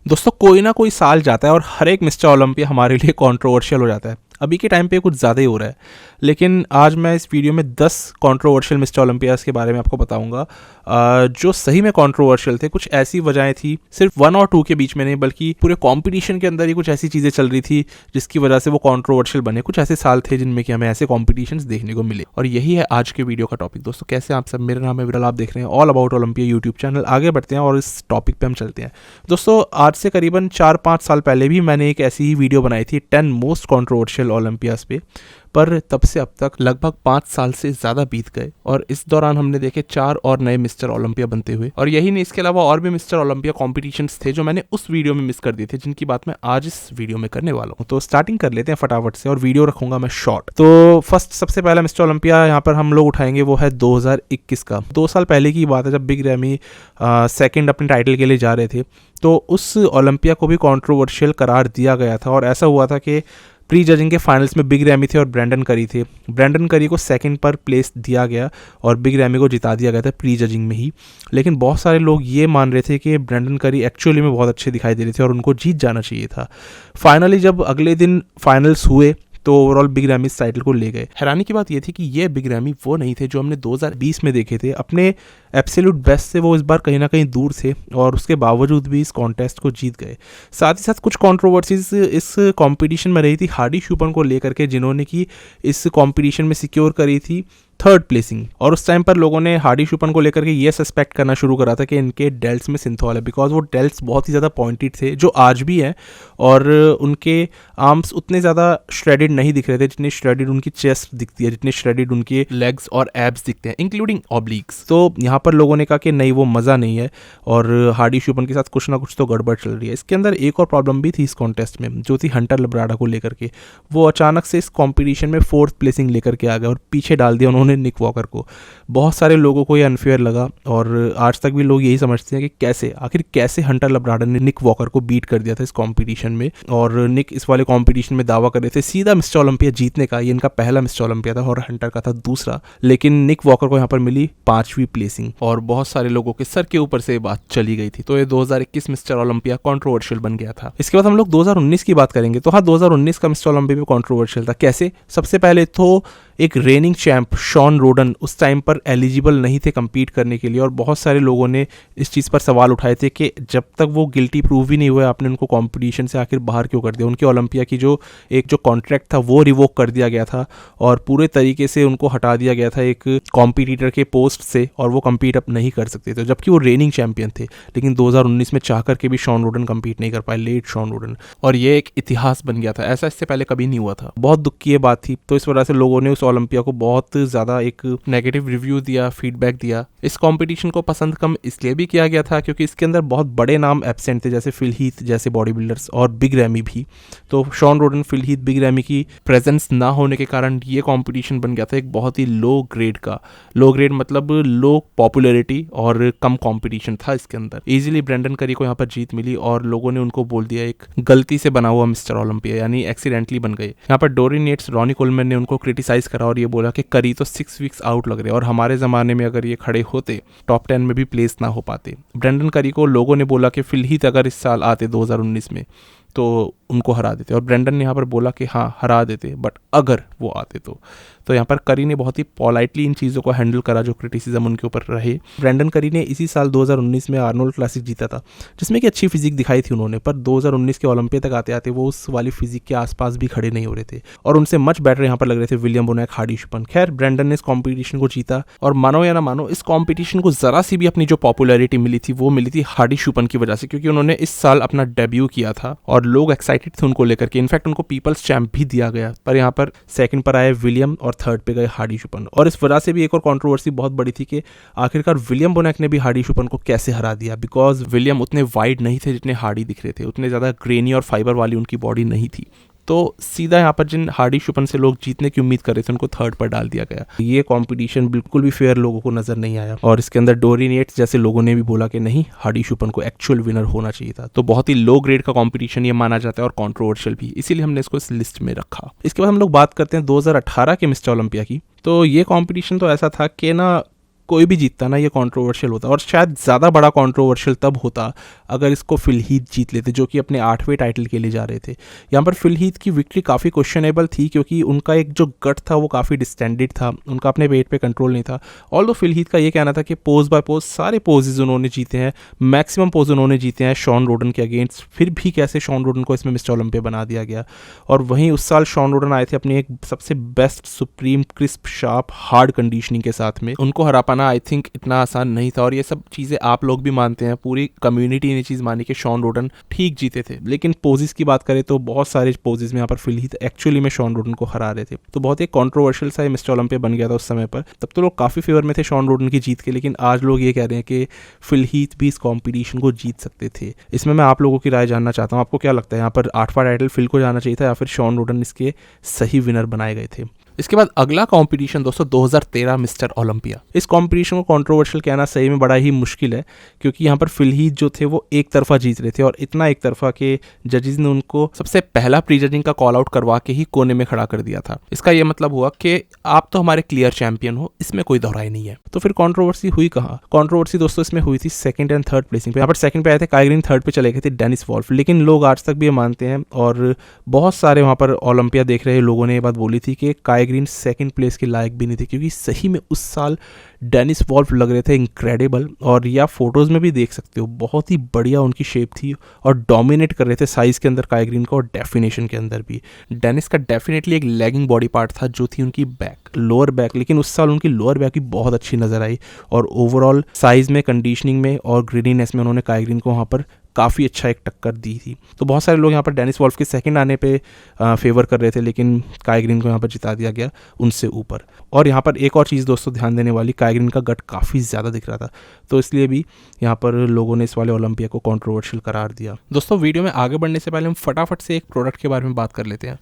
दोस्तों कोई ना कोई साल जाता है और हर एक मिस्टर ओलंपिया हमारे लिए कंट्रोवर्शियल हो जाता है। अभी के टाइम पे कुछ ज़्यादा ही हो रहा है, लेकिन आज मैं इस वीडियो में 10 कंट्रोवर्शियल मिस्टर ओलंपियास के बारे में आपको बताऊंगा जो सही में कंट्रोवर्शियल थे। कुछ ऐसी वजहें थी, सिर्फ 1 और 2 के बीच में नहीं बल्कि पूरे कंपटीशन के अंदर ही कुछ ऐसी चीज़ें चल रही थी जिसकी वजह से वो कंट्रोवर्शियल बने। कुछ ऐसे साल थे जिनमें कि हमें ऐसे कॉम्पिटिशन्स देखने को मिले, और यही है आज के वीडियो का टॉपिक। दोस्तों कैसे आप सब, मेरा नाम है विरल, आप देख रहे हैं all about Olympia YouTube channel. आगे बढ़ते हैं और इस टॉपिक पे हम चलते हैं। दोस्तों आज से करीबन 4-5 साल पहले भी मैंने एक ऐसी ही वीडियो बनाई थी 10 मोस्ट कंट्रोवर्शियल ओलंपियास पे, पर तब से अब तक लगभग 5 साल से ज़्यादा बीत गए और इस दौरान हमने देखे 4 और नए मिस्टर ओलंपिया बनते हुए। और यही नहीं, इसके अलावा और भी मिस्टर ओलंपिया कॉम्पिटिशन्स थे जो मैंने उस वीडियो में मिस कर दिए थे, जिनकी बात मैं आज इस वीडियो में करने वाला हूँ। तो स्टार्टिंग कर लेते हैं फटाफट से, और वीडियो रखूंगा मैं शॉर्ट। तो फर्स्ट सबसे पहला मिस्टर ओलंपिया यहाँ पर हम लोग उठाएंगे, वो है 2021 का। 2 साल पहले की बात है जब बिग रैमी सेकेंड अपने टाइटल के लिए जा रहे थे, तो उस ओलंपिया को भी कंट्रोवर्शियल करार दिया गया था। और ऐसा हुआ था कि प्री जजिंग के फाइनल्स में बिग रैमी थे और ब्रैंडन करी थे। ब्रैंडन करी को सेकंड पर प्लेस दिया गया और बिग रैमी को जिता दिया गया था प्री जजिंग में ही। लेकिन बहुत सारे लोग ये मान रहे थे कि ब्रैंडन करी एक्चुअली में बहुत अच्छे दिखाई दे रहे थे और उनको जीत जाना चाहिए था। फाइनली जब अगले दिन फाइनल्स हुए तो ओवरऑल बिग रैमी इस टाइटल को ले गए। हैरानी की बात यह थी कि ये बिग रैमी वो नहीं थे जो हमने 2020 में देखे थे। अपने एब्सोल्यूट बेस्ट से वो इस बार कहीं ना कहीं दूर थे और उसके बावजूद भी इस कॉन्टेस्ट को जीत गए। साथ ही साथ कुछ कंट्रोवर्सीज इस कंपटीशन में रही थी हार्डी शूपन को लेकर के, जिन्होंने कि इस कंपटीशन में सिक्योर करी थी 3rd प्लेसिंग। और उस टाइम पर लोगों ने हार्डी शूपन को लेकर के ये सस्पेक्ट करना शुरू करा था कि इनके डेल्ट्स में सिंथॉल है, बिकॉज वो डेल्ट्स बहुत ही ज़्यादा पॉइंटेड थे, जो आज भी हैं, और उनके आर्म्स उतने ज़्यादा श्रेडेड नहीं दिख रहे थे जितने श्रेडेड उनकी चेस्ट दिखती है, जितने श्रेडेड उनके लेग्स और एब्स दिखते हैं, इंक्लूडिंग ऑब्लिक्स। तो यहाँ पर लोगों ने कहा कि नहीं, वो मज़ा नहीं है और हार्डी शूपन के साथ कुछ ना कुछ तो गड़बड़ चल रही है। इसके अंदर एक और प्रॉब्लम भी थी इस कॉन्टेस्ट में, जो थी हंटर लब्राडा को लेकर के। वो अचानक से इस कॉम्पिटिशन में 4th प्लेसिंग लेकर के आ गए और पीछे डाल दिया उन्होंने निक वॉकर को। बहुत सारे लोगों को ये अनफेयर लगा और आज तक भी लोग यही समझते हैं कि कैसे हंटर लब्राडा ने निक वॉकर को बीट कर दिया था इस कंपटीशन में। और निक इस वाले कंपटीशन में दावा कर रहे थे सीधा मिस्टर ओलंपिया जीतने का। ये इनका पहला मिस्टर ओलंपिया था और हंटर का था दूसरा, लेकिन निक वॉकर को यहाँ पर मिली 5वीं प्लेसिंग और बहुत सारे लोगों के सर के ऊपर से बात चली गई थी। तो ये 2021 मिस्टर ओलंपिया कंट्रोवर्शियल बन गया था। इसके बाद हम लोग 2019 की बात करेंगे। तो हाँ, 2019 का मिस्टर ओलंपिया भी कंट्रोवर्शियल था। कैसे? सबसे पहले तो एक रेनिंग चैंप शॉन रोडन उस टाइम पर एलिजिबल नहीं थे कम्पीट करने के लिए, और बहुत सारे लोगों ने इस चीज़ पर सवाल उठाए थे कि जब तक वो गिल्टी प्रूव ही नहीं हुए आपने उनको कंपटीशन से आखिर बाहर क्यों कर दिया। उनके ओलंपिया की जो कॉन्ट्रैक्ट था वो रिवोक कर दिया गया था और पूरे तरीके से उनको हटा दिया गया था एक कॉम्पिटिटर के पोस्ट से, और वो कम्पीट अब नहीं कर सकते थे, जबकि वो रेनिंग चैंपियन थे। लेकिन 2019 में चाह करके भी शॉन रोडन कम्पीट नहीं कर पाए, लेट शॉन रोडन, और ये एक इतिहास बन गया था। ऐसा इससे पहले कभी नहीं हुआ था। बहुत दुख की ये बात थी। तो इस वजह से लोगों ने उस ओलंपिया को बहुत ज़्यादा एक नेगेटिव रिव्यू दिया, फीडबैक दिया। इस कंपटीशन को पसंद कम इसलिए भी किया गया था क्योंकि इसके अंदर बहुत बड़े नाम एब्सेंट थे, जैसे फिल हीथ जैसे बॉडी बिल्डर्स और बिग रैमी भी। तो Shawn Rhoden, Phil Heath, big Ramy की प्रेजेंस ना होने के कारण ये कंपटीशन बन गया था एक बहुत ही लो ग्रेड मतलब लो पॉपुलैरिटी और कम कंपटीशन था इसके अंदर। इजीली ब्रैंडन करी को यहाँ पर जीत मिली और लोगों ने उनको बोल दिया एक गलती से बना हुआ मिस्टर ओलंपिया, यानी एक्सीडेंटली बन गए। यहाँ पर डोरिन येट्स, रॉनी कोलमैन ने उनको क्रिटिसाइज करा और ये बोला कि करी तो 6 वीक्स आउट लग रहे और हमारे ज़माने में अगर ये खड़े होते टॉप 10 में भी प्लेस ना हो पाते। ब्रैंडन करी को लोगों ने बोला कि फिल हीथ अगर इस साल आते 2019 में तो उनको हरा देते, और ब्रैंडन ने यहाँ पर बोला कि हाँ हरा देते, बट अगर वो आते तो यहाँ पर करी ने बहुत ही पोलाइटली इन चीज़ों को हैंडल करा जो क्रिटिसिज्म उनके ऊपर रहे। ब्रैंडन करी ने इसी साल 2019 में आर्नोल्ड क्लासिक जीता था, जिसमें कि अच्छी फिजिक दिखाई थी उन्होंने, पर 2019 के ओलंपिया तक आते आते वो उस वाली फिजिक के आसपास भी खड़े नहीं हो रहे थे और उनसे मच बेटर यहाँ पर लग रहे थे विलियम बोनैक, हार्डी शूपन। खैर, ब्रैंडन ने इस कॉम्पिटिशन को जीता और मानो या ना मानो इस कॉम्पिटिशन को ज़रा सी भी अपनी जो पॉपुलैरिटी मिली थी वो मिली थी हार्डी शूपन की वजह से, क्योंकि उन्होंने इस साल अपना डेब्यू किया था और लोग एक्साइटेड थे उनको लेकर के। इनफैक्ट उनको पीपल्स चैंप भी दिया गया, पर यहाँ पर सेकंड पर आए विलियम और थर्ड पे गए हार्डी शूपन। और इस वजह से भी एक और कंट्रोवर्सी बहुत बड़ी थी कि आखिरकार विलियम बोनैक ने भी हार्डी शूपन को कैसे हरा दिया, बिकॉज विलियम उतने वाइड नहीं थे जितने हार्डी दिख रहे थे, उतने ज़्यादा ग्रेनी और फाइबर वाली उनकी बॉडी नहीं थी। तो सीधा यहाँ पर जिन हार्डी शूपन से लोग जीतने की उम्मीद कर रहे थे उनको थर्ड पर डाल दिया गया। ये कंपटीशन बिल्कुल भी फेयर लोगों को नजर नहीं आया और इसके अंदर डोरिन येट्स जैसे लोगों ने भी बोला कि नहीं, हार्डी शूपन को एक्चुअल विनर होना चाहिए था। तो बहुत ही लो ग्रेड का कंपटीशन ये माना जाता है और कंट्रोवर्शियल भी, इसीलिए हमने इसको इस लिस्ट में रखा। इसके बाद हम लोग बात करते हैं 2018 के मिस्टर ओलंपिया की। तो ये कंपटीशन तो ऐसा था कि ना कोई भी जीतता ना ये कंट्रोवर्शियल होता, और शायद ज़्यादा बड़ा कंट्रोवर्शियल तब होता अगर इसको फिल हीथ जीत लेते, जो कि अपने 8वें टाइटल के लिए जा रहे थे। यहाँ पर फिल हीथ की विक्ट्री काफ़ी क्वेश्चनेबल थी, क्योंकि उनका एक जो गट था वो काफ़ी डिस्टेंडेड था, उनका अपने वेट पे कंट्रोल नहीं था। ऑल्दो फिल हीथ का ये कहना था कि पोज बाय पोज सारे पोजेज उन्होंने जीते हैं, मैक्सिमम पोज उन्होंने जीते हैं शॉन रोडन के अगेंस्ट, फिर भी कैसे शॉन रोडन को इसमें मिस्टर ओलंपिया बना दिया गया। और वहीं उस साल शॉन रोडन आए थे अपनी एक सबसे best supreme crisp sharp hard conditioning के साथ में। उनको हरा पाना आई थिंक इतना आसान नहीं था, और ये सब चीज़ें आप लोग भी मानते हैं, पूरी कम्युनिटी ने चीज़ मानी कि शॉन रोडन ठीक जीते थे। लेकिन पोजेस की बात करें तो बहुत सारे पोजेस में यहाँ पर फिल हीथ एक्चुअली में शॉन रोडन को हरा रहे थे, तो बहुत ही कॉन्ट्रोवर्शियल सा मिस्टर ओलंपिया बन गया था उस समय पर। तब तो लोग काफ़ी फेवर में थे शॉन रोडन की जीत के, लेकिन आज लोग ये कह रहे हैं कि फिल हीथ भी इस कॉम्पिटिशन को जीत सकते थे। इसमें मैं आप लोगों की राय जानना चाहता हूँ, आपको क्या लगता है यहाँ पर 8वां टाइटल फिल को जाना चाहिए था या फिर शॉन रोडन इसके सही विनर बनाए गए थे। इसके बाद अगला कंपटीशन दोस्तों 2013 मिस्टर ओलंपिया। इस कंपटीशन को कंट्रोवर्शियल कहना सही में बड़ा ही मुश्किल है, क्योंकि यहाँ पर फिल हीथ जो थे वो एक तरफा जीत रहे थे, और इतना एक तरफा के जजेस ने उनको सबसे पहला प्री जजिंग का कॉल आउट करवा के ही कोने में खड़ा कर दिया था। इसका ये मतलब हुआ कि आप तो हमारे क्लियर चैंपियन हो, इसमें कोई दोहराई नहीं है। तो फिर कंट्रोवर्सी हुई कहाँ? कंट्रोवर्सी दोस्तों इसमें हुई थी सेकंड एंड थर्ड प्लेसिंग पे। यहाँ पर सेकंड पे आए थे काई ग्रीन, थर्ड पे चले गए थे डेनिस वॉल्फ। लेकिन लोग आज तक भी ये मानते हैं, और बहुत सारे वहाँ पर ओलंपिया देख रहे लोगों ने ये बात बोली थी कि काई ग्रीन सेकंड प्लेस के लायक भी नहीं थे, क्योंकि सही में उस साल डेनिस वॉल्फ लग रहे थे इनक्रेडिबल, और या फोटोज में भी देख सकते हो बहुत ही बढ़िया उनकी शेप थी, और डोमिनेट कर रहे थे साइज के अंदर काई ग्रीन को, और डेफिनेशन के अंदर भी। डेनिस का डेफिनेटली एक लेगिंग बॉडी पार्ट था जो थी उनकी बैक, लोअर बैक, लेकिन उस साल उनकी लोअर बैक भी बहुत अच्छी नजर आई, और ओवरऑल साइज में, कंडीशनिंग में और ग्रिडीनेस में उन्होंने काई ग्रीन को वहाँ पर काफ़ी अच्छा एक टक्कर दी थी। तो बहुत सारे लोग यहाँ पर डेनिस वॉल्फ के सेकंड आने पे फेवर कर रहे थे, लेकिन काई ग्रीन को यहाँ पर जिता दिया गया उनसे ऊपर। और यहाँ पर एक और चीज़ दोस्तों ध्यान देने वाली, काई ग्रीन का गट काफ़ी ज़्यादा दिख रहा था, तो इसलिए भी यहाँ पर लोगों ने इस वाले ओलंपिया को कंट्रोवर्शियल करार दिया। दोस्तों वीडियो में आगे बढ़ने से पहले हम फटाफट से एक प्रोडक्ट के बारे में बात कर लेते हैं।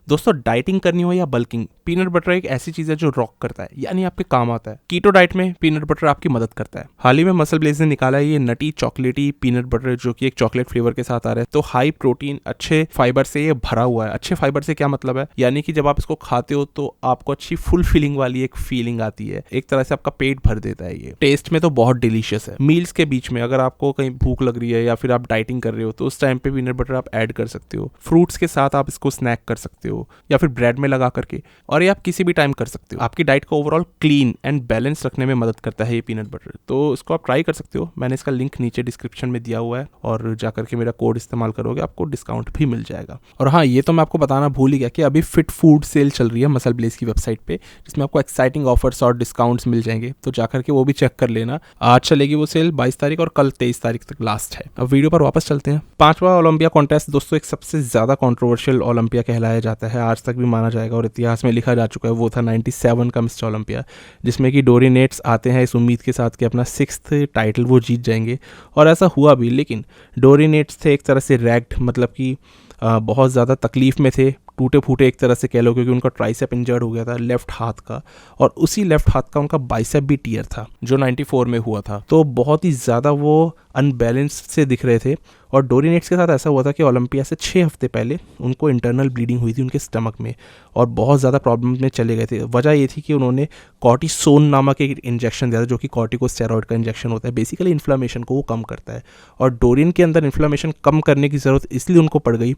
दोस्तों डाइटिंग करनी हो या बल्किंग, पीनट बटर एक ऐसी चीज है जो रॉक करता है, यानी आपके काम आता है। कीटो डाइट में पीनट बटर आपकी मदद करता है। हाल ही में मसल ब्लेज ने निकाला है ये नटी चॉकलेटी पीनट बटर, जो कि एक चॉकलेट फ्लेवर के साथ आ रहा है। तो हाई प्रोटीन, अच्छे फाइबर से ये भरा हुआ है। अच्छे फाइबर से क्या मतलब है, यानी कि जब आप इसको खाते हो तो आपको अच्छी फुल फीलिंग वाली एक फीलिंग आती है, एक तरह से आपका पेट भर देता है। ये टेस्ट में तो बहुत डिलीशियस है। मील्स के बीच में अगर आपको कहीं भूख लग रही है या फिर आप डाइटिंग कर रहे हो तो उस टाइम पे पीनट बटर आप ऐड कर सकते हो। फ्रूट्स के साथ आप इसको स्नैक कर सकते हो, या फिर ब्रेड में लगा करके, और ये आप किसी भी टाइम कर सकते हो। आपकी डाइट को ओवरऑल क्लीन एंड बैलेंस रखने में मदद करता है ये पीनट बटर, तो इसको आप ट्राई कर सकते हो। मैंने इसका लिंक नीचे डिस्क्रिप्शन में दिया हुआ है, और जाकर के मेरा कोड इस्तेमाल करोगे आपको डिस्काउंट भी मिल जाएगा। और हाँ, ये तो मैं आपको बताना भूल ही गया कि अभी फिट फूड सेल चल रही है मसल ब्लेज की वेबसाइट पे, जिसमें आपको एक्साइटिंग ऑफर्स और डिस्काउंट्स मिल जाएंगे, तो जाकर के वो भी चेक कर लेना। आज चलेगी वो सेल 22 तारीख और कल 23 तारीख तक लास्ट है। अब वीडियो पर वापस चलते हैं। 5वां ओलंपिया कॉन्टेस्ट दोस्तों एक सबसे ज्यादा कंट्रोवर्शियल ओलंपिया कहलाया जाता है, आज तक भी माना जाएगा और इतिहास में लिखा जा चुका है। वो था 97 का मिस्टर ओलंपिया, जिसमें कि डोरी नेट्स आते हैं इस उम्मीद के साथ कि अपना 6th टाइटल वो जीत जाएंगे, और ऐसा हुआ भी। लेकिन डोरी नेट्स थे एक तरह से रैग्ड, मतलब कि बहुत ज़्यादा तकलीफ में थे, टूटे फूटे एक तरह से कह लो, क्योंकि उनका ट्राइसेप इंजर्ड हो गया था लेफ्ट हाथ का, और उसी लेफ्ट हाथ का उनका बाइसेप भी टीयर था जो 94 में हुआ था। तो बहुत ही ज़्यादा वो अनबैलेंस्ड से दिख रहे थे। और डोरी नेट्स के साथ ऐसा हुआ था कि ओलंपिया से 6 हफ्ते पहले उनको इंटरनल ब्लीडिंग हुई थी उनके स्टमक में, और बहुत ज़्यादा प्रॉब्लम में चले गए थे। वजह ये थी कि उन्होंने कॉर्टिसोन नामक एक इंजेक्शन दिया था, जो कि कॉर्टिकोस्टेरॉइड का इंजेक्शन होता है, बेसिकली इन्फ्लामेशन को वो कम करता है। और डोरिन के अंदर इन्फ्लामेशन कम करने की ज़रूरत इसलिए उनको पड़ गई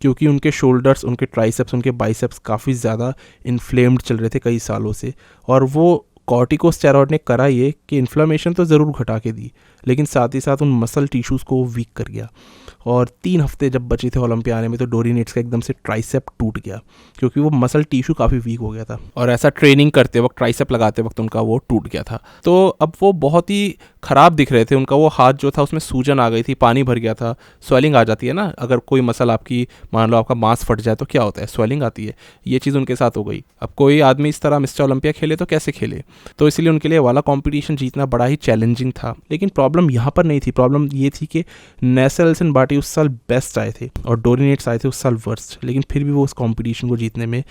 क्योंकि उनके शोल्डर्स, उनके ट्राइसेप्स, उनके बाइसेप्स काफ़ी ज़्यादा इन्फ्लेम्ड चल रहे थे कई सालों से। और वो कॉर्टिकोस्टेरॉइड ने करा ये कि इन्फ्लामेशन तो ज़रूर घटा के दी, लेकिन साथ ही साथ उन मसल टिश्यूज़ को वीक कर गया। और 3 हफ्ते जब बचे थे ओलंपिया आने में, तो डोरी नेट्स का एकदम से ट्राइसेप टूट गया, क्योंकि वो मसल टिश्यू काफ़ी वीक हो गया था, और ऐसा ट्रेनिंग करते वक्त, ट्राइसेप लगाते वक्त उनका वो टूट गया था। तो अब वो बहुत ही ख़राब दिख रहे थे। उनका वो हाथ जो था उसमें सूजन आ गई थी, पानी भर गया था, स्वेलिंग आ जाती है ना, अगर कोई मसल आपकी, मान लो आपका मांस फट जाए तो क्या होता है, स्वेलिंग आती है। ये चीज़ उनके साथ हो गई। अब कोई आदमी इस तरह मिस्टर ओलंपिया खेले तो कैसे खेले, तो इसलिए उनके लिए वाला कॉम्पिटिशन जीतना बड़ा ही चैलेंजिंग था। लेकिन प्रॉब्लम यहाँ पर नहीं थी, प्रॉब्लम ये थी कि नेल्सन बाटी उस साल बेस्ट आए थे और डोरी नेट्स आए थे उस साल वर्स्ट, लेकिन फिर भी वो उस कॉम्पिटिशन को जीतने में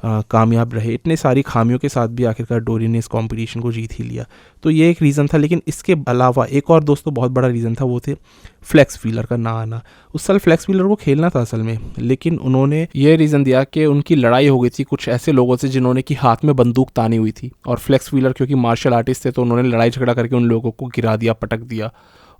कामयाब रहे। इतने सारी खामियों के साथ भी आखिरकार डोरी ने इस कंपटीशन को जीत ही लिया। तो ये एक रीज़न था, लेकिन इसके अलावा एक और दोस्तों बहुत बड़ा रीज़न था, वो थे फ्लेक्स व्हीलर का ना आना। उस साल फ्लेक्स व्हीलर को खेलना था असल में, लेकिन उन्होंने ये रीज़न दिया कि उनकी लड़ाई हो गई थी कुछ ऐसे लोगों से जिन्होंने कि हाथ में बंदूक तानी हुई थी, और फ्लेक्स व्हीलर क्योंकि मार्शल आर्टिस्ट थे तो उन्होंने लड़ाई झगड़ा करके उन लोगों को गिरा दिया, पटक दिया,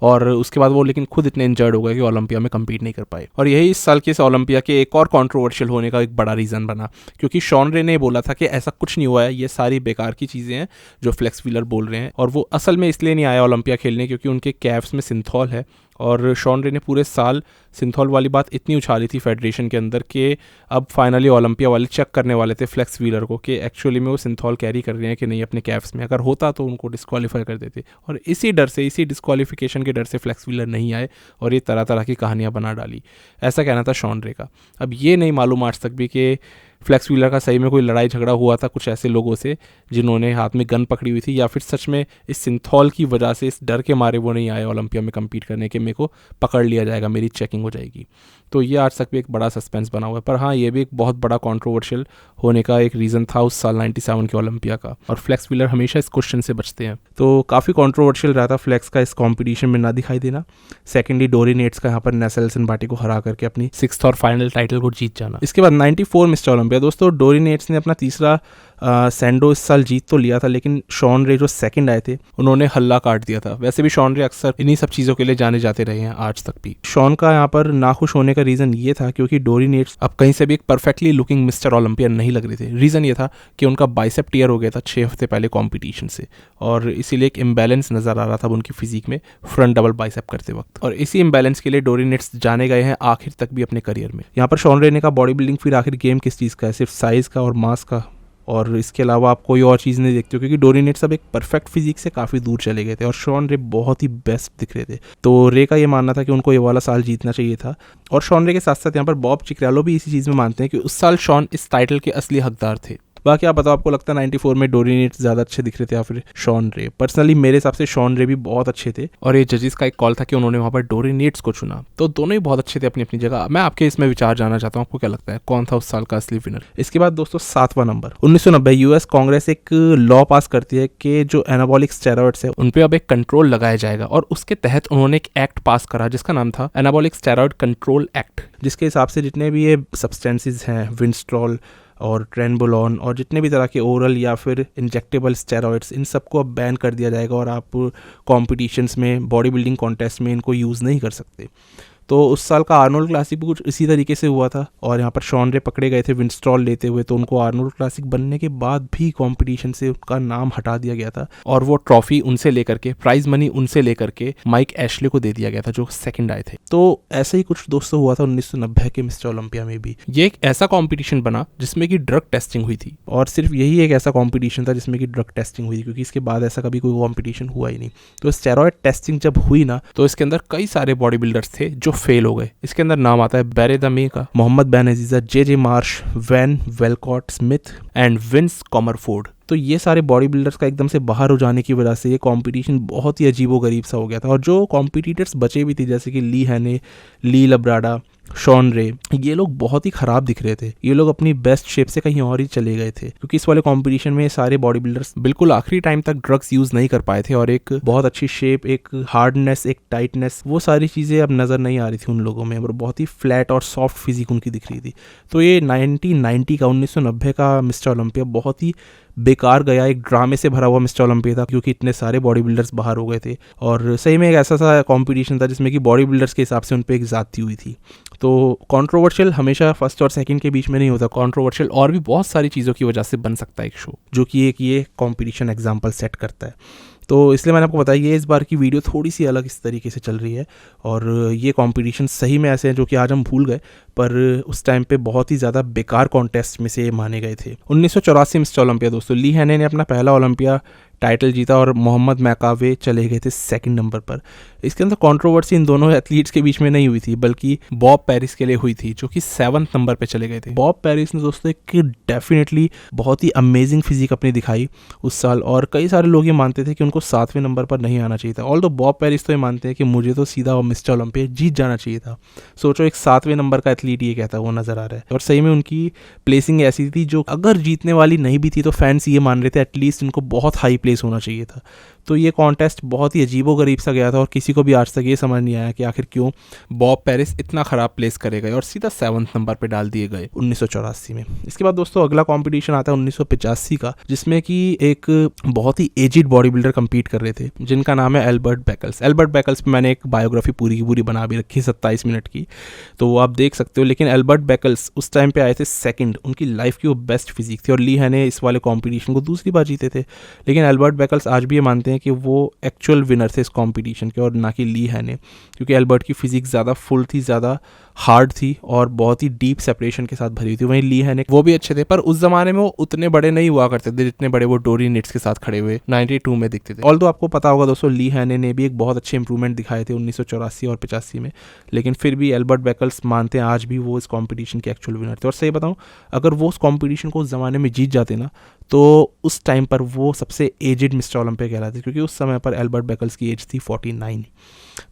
और उसके बाद वो लेकिन खुद इतने इंजर्ड हो गए कि ओलंपिया में कम्पीट नहीं कर पाए। और यही इस साल के इस ओलंपिया के एक और कंट्रोवर्शियल होने का एक बड़ा रीज़न बना, क्योंकि शॉन रे ने बोला था कि ऐसा कुछ नहीं हुआ है, ये सारी बेकार की चीज़ें हैं जो फ्लेक्स व्हीलर बोल रहे हैं, और वो असल में इसलिए नहीं आया ओलंपिया खेलने क्योंकि उनके कैफ्स में सिंथॉल है। और शॉन रे ने पूरे साल सिंथॉल वाली बात इतनी उछाली थी फेडरेशन के अंदर कि अब फाइनली ओलंपिया वाले चेक करने वाले थे फ्लेक्स व्हीलर को कि एक्चुअली में वो सिंथॉल कैरी कर रहे हैं कि नहीं अपने कैफ्स में। अगर होता तो उनको डिस्क्वालीफाई कर देते, और इसी डर से, इसी डिस्क्वालिफिकेशन के डर से फ्लेक्स व्हीलर नहीं आए और ये तरह तरह की कहानियाँ बना डाली। ऐसा कहना था शॉन रे का। अब ये नहीं मालूम आज तक भी कि फ्लेक्स व्हीलर का सही में कोई लड़ाई झगड़ा हुआ था कुछ ऐसे लोगों से जिन्होंने हाथ में गन पकड़ी हुई थी, या फिर सच में इस सिंथॉल की वजह से, इस डर के मारे वो नहीं आए ओलंपिया में कम्पीट करने के मेरे को पकड़ लिया जाएगा, मेरी चेकिंग हो जाएगी। तो ये आज तक भी एक बड़ा सस्पेंस बना हुआ है। पर हाँ, ये भी एक बहुत बड़ा कंट्रोवर्शियल होने का एक रीज़न था उस साल 97 के ओलंपिया का, और फ्लेक्स व्हीलर हमेशा इस क्वेश्चन से बचते हैं। तो काफ़ी कंट्रोवर्शियल रहा था फ्लेक्स का इस कॉम्पिटिशन में ना दिखाई देना। सेकेंडली डोरी नेट्स का यहाँ पर नेल्सन बाटी को हरा करके अपनी 6th और फाइनल टाइटल को जीत जाना। इसके बाद 94 मिस्टर ओलंपिया दोस्तों, डोरी नेट्स ने अपना तीसरा सैंडो इस साल जीत तो लिया था, लेकिन शॉन रे जो सेकंड आए थे उन्होंने हल्ला काट दिया था। वैसे भी शॉन रे अक्सर इन्हीं सब चीज़ों के लिए जाने जाते रहे हैं आज तक भी। शॉन का यहाँ पर नाखुश होने का रीज़न ये था क्योंकि डोरी नेट्स अब कहीं से भी एक परफेक्टली लुकिंग मिस्टर ओलंपियन नहीं लग रहे थे। रीज़न ये था कि उनका बाइसेप टीयर हो गया था 6 हफ्ते पहले कॉम्पिटिशन से, और इसीलिए एक इम्बैलेंस नज़र आ रहा था उनकी फिजिक में फ्रंट डबल बाइसेप करते वक्त, और इसी इम्बैलेंस के लिए डोरी नेट्स जाने गए हैं आखिर तक भी अपने करियर में। यहाँ पर शॉन रे ने का बॉडी बिल्डिंग फिर आखिर गेम किस चीज़ का है, सिर्फ साइज़ का और मास का, और इसके अलावा आप कोई और चीज़ नहीं देखते हो, क्योंकि डोरी नेट्स अब एक परफेक्ट फिजिक से काफ़ी दूर चले गए थे और शॉन रे बहुत ही बेस्ट दिख रहे थे। तो रे का ये मानना था कि उनको ये वाला साल जीतना चाहिए था, और शॉन रे के साथ साथ यहाँ पर बॉब चिक्रालो भी इसी चीज़ में मानते हैं कि उस साल शॉन इस टाइटल के असली हकदार थे। बाकी आप बताओ, आपको लगता है 94 में डोरी नेट्स ज़्यादा अच्छे दिख रहे थे या फिर शॉन रे? पर्सनली मेरे हिसाब से शॉन रे भी बहुत अच्छे थे, और ये जजेस का एक कॉल था कि उन्होंने वहाँ पर डोरी नेट्स को चुना। तो दोनों ही बहुत अच्छे थे अपनी अपनी जगह। मैं आपके इसमें विचार जानना चाहता हूँ, आपको क्या लगता है कौन था उस साल का असली विनर? इसके बाद दोस्तों 7वां नंबर 1990 यूएस कांग्रेस एक लॉ पास करती है कि जो एनाबॉलिक स्टेरॉइड्स है उन पे अब एक कंट्रोल लगाया जाएगा, और उसके तहत उन्होंने एक एक्ट पास करा जिसका नाम था एनाबॉलिक स्टेरॉइड कंट्रोल एक्ट, जिसके हिसाब से जितने भी ये सब्सटेंसेस हैं, विंस्ट्रॉल और ट्रेनबोलॉन और जितने भी तरह के ओरल या फिर इंजेक्टेबल स्टेरॉइड्स, इन सबको अब बैन कर दिया जाएगा, और आप कॉम्पिटिशन्स में, बॉडी बिल्डिंग कॉन्टेस्ट में इनको यूज़ नहीं कर सकते। तो उस साल का आर्नोल्ड क्लासिक भी कुछ इसी तरीके से हुआ था, और यहाँ पर शॉन रे पकड़े गए थे विंस्ट्रॉल लेते हुए, तो उनको आर्नोल्ड क्लासिक बनने के बाद भी कंपटीशन से उनका नाम हटा दिया गया था, और वो ट्रॉफी उनसे लेकर के, प्राइज मनी उनसे लेकर के माइक एशले को दे दिया गया था जो सेकंड आए थे। तो ऐसा ही कुछ दोस्तों हुआ था 1990 के मिस्टर ओलंपिया में भी। ये एक ऐसा कॉम्पिटिशन बना जिसमें कि ड्रग टेस्टिंग हुई थी, और सिर्फ यही एक ऐसा कॉम्पिटिशन था जिसमें कि ड्रग टेस्टिंग हुई थी, क्योंकि इसके बाद ऐसा कभी कोई कॉम्पिटिशन हुआ ही नहीं। तो स्टेरॉइड टेस्टिंग जब हुई ना, तो इसके अंदर कई सारे बॉडी बिल्डर्स थे जो फेल हो गए। इसके अंदर नाम आता है बैरे द मे का, Mohammed Benaziza, J Marsh, Van Wolcott Smith and Vince Comerford. तो ये सारे बॉडी बिल्डर्स का एकदम से बाहर हो जाने की वजह से ये कंपटीशन बहुत ही अजीबोगरीब सा हो गया था, और जो कॉम्पिटिटर्स बचे भी थे जैसे कि ली हैने, ली लब्राडा, शॉन रे, ये लोग बहुत ही ख़राब दिख रहे थे। ये लोग अपनी बेस्ट शेप से कहीं और ही चले गए थे, क्योंकि इस वाले कंपटीशन में सारे बॉडी बिल्डर्स बिल्कुल आखिरी टाइम तक ड्रग्स यूज़ नहीं कर पाए थे, और एक बहुत अच्छी शेप, एक हार्डनेस, एक टाइटनेस, वो सारी चीज़ें अब नज़र नहीं आ रही थी उन लोगों में, और बहुत ही फ्लैट और सॉफ्ट फिजिक उनकी दिख रही थी। तो ये 1990 का मिस्टर ओलंपिया बहुत ही बेकार गया, एक ड्रामे से भरा हुआ मिस्टर ओलंपिया था, क्योंकि इतने सारे बॉडी बिल्डर्स बाहर हो गए थे, और सही में एक ऐसा सा कंपटीशन था जिसमें कि बॉडी बिल्डर्स के हिसाब से उन पर एक ज़्यादती हुई थी। तो कंट्रोवर्शियल हमेशा फर्स्ट और सेकंड के बीच में नहीं होता, कंट्रोवर्शियल और भी बहुत सारी चीज़ों की वजह से बन सकता है एक शो, जो कि एक ये कंपटीशन एग्जाम्पल सेट करता है। तो इसलिए मैंने आपको बताया, ये इस बार की वीडियो थोड़ी सी अलग इस तरीके से चल रही है, और ये कंपटीशन सही में ऐसे हैं जो कि आज हम भूल गए, पर उस टाइम पे बहुत ही ज़्यादा बेकार कॉन्टेस्ट में से माने गए थे। 1984 मिस्टर ओलंपिया दोस्तों, ली हैने ने अपना पहला ओलंपिया टाइटल जीता और मोहम्मद मैकावे चले गए थे सेकंड नंबर पर। इसके अंदर कंट्रोवर्सी इन दोनों एथलीट्स के बीच में नहीं हुई थी, बल्कि बॉब पेरिस के लिए हुई थी, जो कि 7वें नंबर पे चले गए थे। बॉब पेरिस ने दोस्तों एक डेफिनेटली बहुत ही अमेजिंग फिजिक अपनी दिखाई उस साल, और कई सारे लोग ये मानते थे कि उनको 7वें नंबर पर नहीं आना चाहिए था। ऑल्दो बॉब पेरिस तो ये मानते हैं कि मुझे तो सीधा मिस्टर ओलंपिया जीत जाना चाहिए था। सोचो एक 7वें नंबर का एथलीट ये कहता है, वो नजर आ रहा है। और सही में उनकी प्लेसिंग ऐसी थी जो अगर जीतने वाली नहीं भी थी तो फैंस ये मान रहे थे एटलीस्ट इनको बहुत हाई प्लेस होना चाहिए था। तो ये कॉन्टेस्ट बहुत ही अजीबोगरीब सा गया था और किसी को भी आज तक ये समझ नहीं आया कि आखिर क्यों बॉब पेरिस इतना ख़राब प्लेस करे गए और सीधा 7वें नंबर पे डाल दिए गए 1984 में। इसके बाद दोस्तों अगला कंपटीशन आता है 1985 का, जिसमें कि एक बहुत ही एजिड बॉडी बिल्डर कम्पीट कर रहे थे जिनका नाम है एल्बर्ट बेकल्स। एल्बर्ट बेकल्स पे मैंने एक बायोग्राफी पूरी की पूरी बना भी रखी 27 मिनट की, तो वो आप देख सकते हो। लेकिन एल्बर्ट बेकल्स उस टाइम पे आए थे सेकंड, उनकी लाइफ की वो बेस्ट फिजिक थी और ली हैने इस वाले कंपटीशन को दूसरी बार जीते थे। लेकिन एल्बर्ट बेकल्स आज भी ये मानते हैं कि वो एक्चुअल विनर थे इस कंपटीशन के और ना कि ली हैने, क्योंकि एल्बर्ट की फिजिक ज़्यादा फुल थी, ज़्यादा हार्ड थी और बहुत ही डीप सेपरेशन के साथ भरी हुई थी। वहीं ली हैने वो भी अच्छे थे, पर उस जमाने में वो उतने बड़े नहीं हुआ करते थे जितने बड़े वो डोरी निट्स के साथ खड़े हुए 92 में दिखते थे। ऑल्दो आपको पता होगा दोस्तों ली हैने ने भी एक बहुत अच्छे इंप्रूवमेंट दिखाए थे 1984 और 85 में, लेकिन फिर भी एल्बर्ट बेकल्स मानते हैं आज भी वो इस कॉम्पिटिशन के एक्चुअल विनर थे। और सही बताऊँ, अगर वो उस कॉम्पिटिशन को उस ज़माने में जीत जाते ना तो उस टाइम पर वो सबसे एजिड मिस्टर ओलंपिया कहलाते, क्योंकि उस समय पर एल्बर्ट बेकल्स की एज थी 49।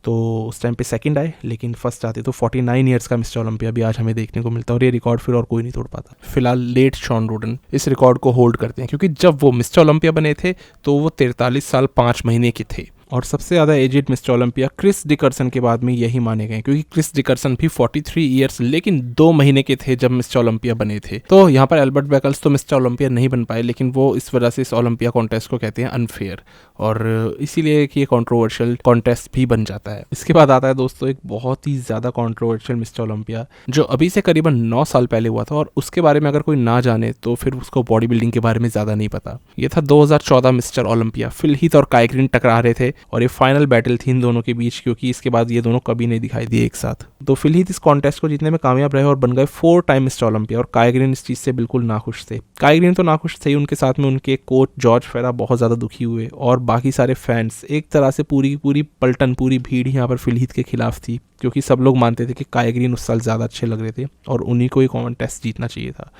तो उस टाइम पे सेकंड आए, लेकिन फर्स्ट आते तो 49 ईयर्स का मिस्टर ओलंपिया भी आज हमें देखने को मिलता है और ये रिकॉर्ड फिर और कोई नहीं तोड़ पाता। फिलहाल लेट शॉन रोडन इस रिकॉर्ड को होल्ड करते हैं, क्योंकि जब वो मिस्टर ओलंपिया बने थे तो वो 43 साल 5 महीने के थे। और सबसे ज़्यादा aged mister Olympia Chris Dickerson के बाद में यही माने गए, क्योंकि क्रिस डिकर्सन भी 43 ईयर्स लेकिन 2 महीने के थे जब मिस्टर ओलंपिया बने थे। तो यहाँ पर एल्बर्ट बेकल्स तो मिस्टर ओलंपिया नहीं बन पाए, लेकिन वो इस वजह से इस ओलंपिया कॉन्टेस्ट को कहते हैं अनफेयर, और इसीलिए कि ये कॉन्ट्रोवर्शियल कॉन्टेस्ट भी बन जाता है। इसके बाद आता है दोस्तों एक बहुत ही ज़्यादा कॉन्ट्रोवर्शियल मिस्टर ओलंपिया, जो अभी से करीबन 9 साल पहले हुआ था, और उसके बारे में अगर कोई ना जाने तो फिर उसको बॉडी बिल्डिंग के बारे में ज़्यादा नहीं पता। ये था 2014 मिस्टर ओलंपिया। फिल हीथ और काई ग्रीन टकरा रहे थे और ये फाइनल बैटल थी इन दोनों के बीच, क्योंकि इसके बाद ये दोनों कभी नहीं दिखाई दिए एक साथ। तो फिल हीथ इस कॉन्टेस्ट को जीतने में कामयाब रहे और बन गए 4 टाइम मिस्टर ओलंपिया, और काई ग्रीन इस चीज़ से बिल्कुल नाखुश थे। काई ग्रीन तो नाखुश थे, उनके साथ में उनके कोच जॉर्ज फेरा बहुत ज़्यादा दुखी हुए, और बाकी सारे फैंस, एक तरह से पूरी की पूरी पलटन, पूरी भीड़ यहाँ पर फिल हीथ के खिलाफ थी, क्योंकि सब लोग मानते थे कि काई ग्रीन उस साल ज़्यादा अच्छे लग रहे थे और उन्हीं को ये कॉन्टेस्ट जीतना चाहिए था।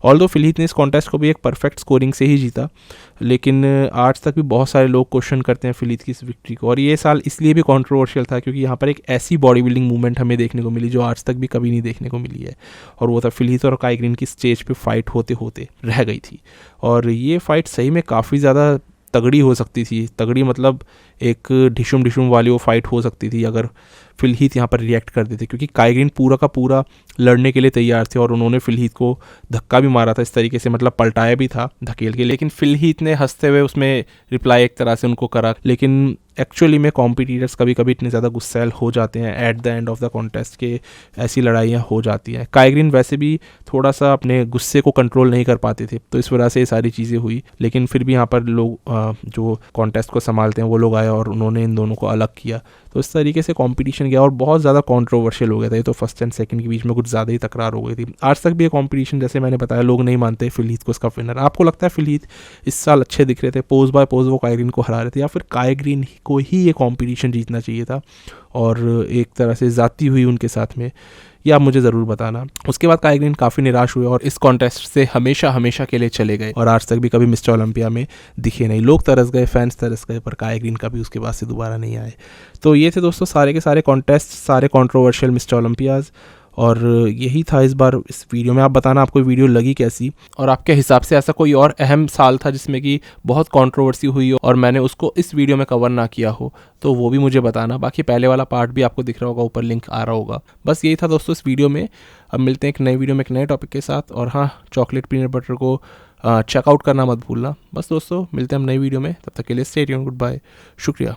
ऑल्दो फिल हीथ ने इस कॉन्टेस्ट को भी एक परफेक्ट स्कोरिंग से ही जीता, लेकिन आज तक भी बहुत सारे लोग क्वेश्चन करते हैं फिल हीथ की इस विक्ट्री को। और ये साल इसलिए भी कंट्रोवर्शियल था क्योंकि यहाँ पर एक ऐसी बॉडी बिल्डिंग मूवमेंट हमें देखने को मिली जो आज तक भी कभी नहीं देखने को मिली है, और वो था फिल हीथ और काई ग्रीन की स्टेज पे फाइट होते होते रह गई थी। और ये फाइट सही में काफ़ी ज़्यादा तगड़ी हो सकती थी। तगड़ी मतलब एक ढिशुम ढिशुम वाली वो फाइट हो सकती थी अगर फिल हीथ यहाँ पर रिएक्ट कर देते, क्योंकि काई ग्रीन पूरा का पूरा लड़ने के लिए तैयार थे और उन्होंने फिल हीथ को धक्का भी मारा था इस तरीके से, मतलब पलटाया भी था धकेल के, लेकिन फिल हीथ ने हंसते हुए उसमें रिप्लाई एक तरह से उनको करा। लेकिन एक्चुअली में कॉम्पिटिटर्स कभी कभी इतने ज़्यादा गुस्सैल हो जाते हैं at the end of the contest के, ऐसी लड़ाइयाँ हो जाती हैं। काई ग्रीन वैसे भी थोड़ा सा अपने गुस्से को कंट्रोल नहीं कर पाते थे, तो इस वजह से ये सारी चीज़ें हुई। लेकिन फिर भी यहाँ पर लोग जो कॉन्टेस्ट को संभालते हैं वो लोग आए और उन्होंने इन दोनों को अलग किया। तो इस तरीके से कॉम्पिटिशन गया और बहुत ज़्यादा कॉन्ट्रोवर्शियल हो गया था। ये तो फर्स्ट एंड सेकंड के बीच में कुछ ज़्यादा ही तकरार हो गई थी। आज तक भी ये कॉम्पिटिशन, जैसे मैंने बताया, लोग नहीं मानते फिल हीथ को इसका विनर। आपको लगता है फिल हीथ इस साल अच्छे दिख रहे थे, पोज बाय पोज वो काई ग्रीन को हरा रहे थे, या फिर काई ग्रीन को ही ये कॉम्पिटिशन जीतना चाहिए था और एक तरह से जाती हुई उनके साथ में, या आप मुझे ज़रूर बताना। उसके बाद काई ग्रीन काफ़ी निराश हुए और इस कॉन्टेस्ट से हमेशा हमेशा के लिए चले गए और आज तक भी कभी मिस्टर ओलंपिया में दिखे नहीं। लोग तरस गए, फैंस तरस गए, पर काई ग्रीन कभी उसके बाद से दोबारा नहीं आए। तो ये थे दोस्तों सारे के सारे कॉन्टेस्ट, सारे कॉन्ट्रोवर्शियल मिस्टर ओलंपियाज़, और यही था इस बार इस वीडियो में। आप बताना आपको वीडियो लगी कैसी, और आपके हिसाब से ऐसा कोई और अहम साल था जिसमें कि बहुत कंट्रोवर्सी हुई हो और मैंने उसको इस वीडियो में कवर ना किया हो, तो वो भी मुझे बताना। बाकी पहले वाला पार्ट भी आपको दिख रहा होगा, ऊपर लिंक आ रहा होगा। बस यही था दोस्तों इस वीडियो में। अब मिलते हैं एक नई वीडियो में एक नए टॉपिक के साथ, और हाँ, चॉकलेट पीनट बटर को चेकआउट करना मत भूलना। बस दोस्तों मिलते हैं हम नई वीडियो में, तब तक के लिए स्टे ट्यून्ड, गुड बाय, शुक्रिया।